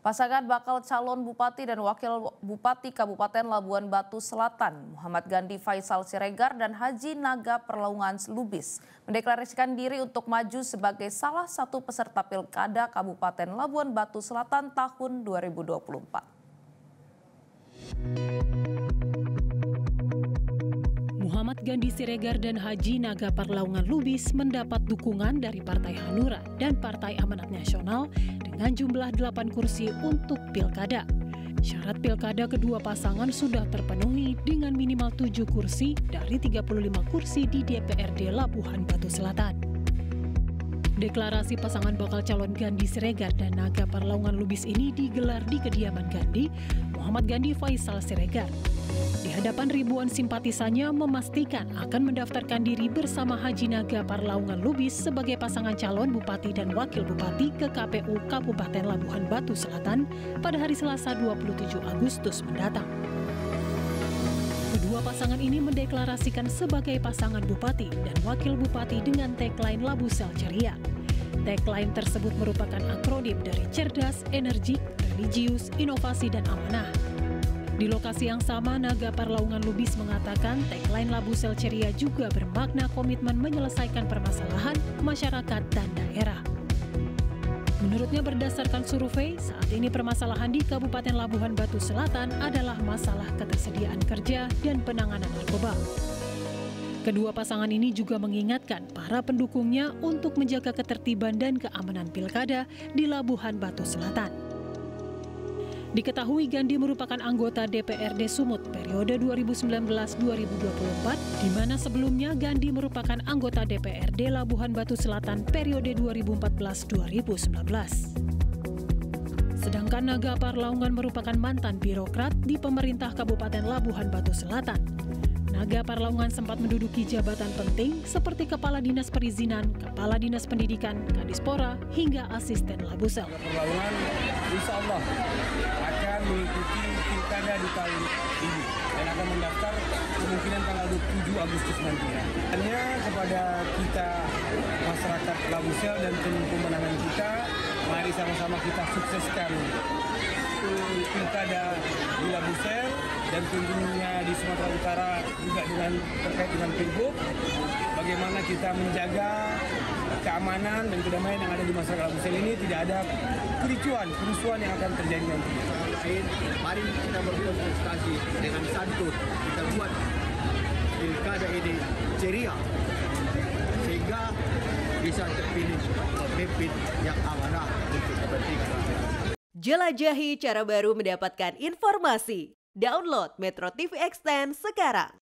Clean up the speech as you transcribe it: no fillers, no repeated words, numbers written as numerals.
Pasangan bakal calon Bupati dan Wakil Bupati Kabupaten Labuan Batu Selatan, Muhammad Gandhi Faisal Siregar dan Haji Naga Perlaungan Lubis, mendeklarasikan diri untuk maju sebagai salah satu peserta Pilkada Kabupaten Labuan Batu Selatan tahun 2024. Muhammad Gandhi Siregar dan Haji Naga Perlaungan Lubis mendapat dukungan dari Partai Hanura dan Partai Amanat Nasional dengan jumlah 8 kursi untuk pilkada. Syarat pilkada kedua pasangan sudah terpenuhi dengan minimal 7 kursi dari 35 kursi di DPRD Labuhan Batu Selatan. Deklarasi pasangan bakal calon Gandhi Siregar dan Naga Perlaungan Lubis ini digelar di kediaman Gandhi, Muhammad Gandhi Faisal Siregar. Di hadapan ribuan simpatisannya memastikan akan mendaftarkan diri bersama Haji Naga Perlaungan Lubis sebagai pasangan calon Bupati dan Wakil Bupati ke KPU Kabupaten Labuhan Batu Selatan pada hari Selasa 27 Agustus mendatang. Kedua pasangan ini mendeklarasikan sebagai pasangan Bupati dan Wakil Bupati dengan tagline Labusel Ceria. Tagline tersebut merupakan akronim dari cerdas, energik, religius, inovasi, dan amanah. Di lokasi yang sama, Naga Perlaungan Lubis mengatakan tagline Labusel Ceria juga bermakna komitmen menyelesaikan permasalahan masyarakat dan daerah. Menurutnya berdasarkan survei, saat ini permasalahan di Kabupaten Labuhan Batu Selatan adalah masalah ketersediaan kerja dan penanganan narkoba. Kedua pasangan ini juga mengingatkan para pendukungnya untuk menjaga ketertiban dan keamanan pilkada di Labuhan Batu Selatan. Diketahui Gandhi merupakan anggota DPRD Sumut periode 2019-2024, di mana sebelumnya Gandhi merupakan anggota DPRD Labuhan Batu Selatan periode 2014-2019. Sedangkan Naga Perlaungan merupakan mantan birokrat di pemerintah Kabupaten Labuhan Batu Selatan. Naga Perlaungan sempat menduduki jabatan penting seperti Kepala Dinas Perizinan, Kepala Dinas Pendidikan, Kadispora, hingga Asisten Labusel. Perlaungan insya Allah akan mengikuti pilkada di tahun ini dan akan mendaftar kemungkinan tanggal 27 Agustus nanti. Hanya kepada kita masyarakat Labusel dan tim pemenangan kita, mari sama-sama kita sukseskan pilkada di Labusel dan tentunya di Sumatera Utara juga terkait dengan Pilgub. Bagaimana kita menjaga keamanan dan kedamaian yang ada di masyarakat Labusel ini, tidak ada kericuan, kerusuhan yang akan terjadi nanti. Mari kita berkonsultasi dengan santun, kita buat pilkada ini ceria sehingga bisa terpilih pemimpin yang amanah untuk kepentingan rakyat. Jelajahi cara baru mendapatkan informasi. Download Metro TV Extend sekarang.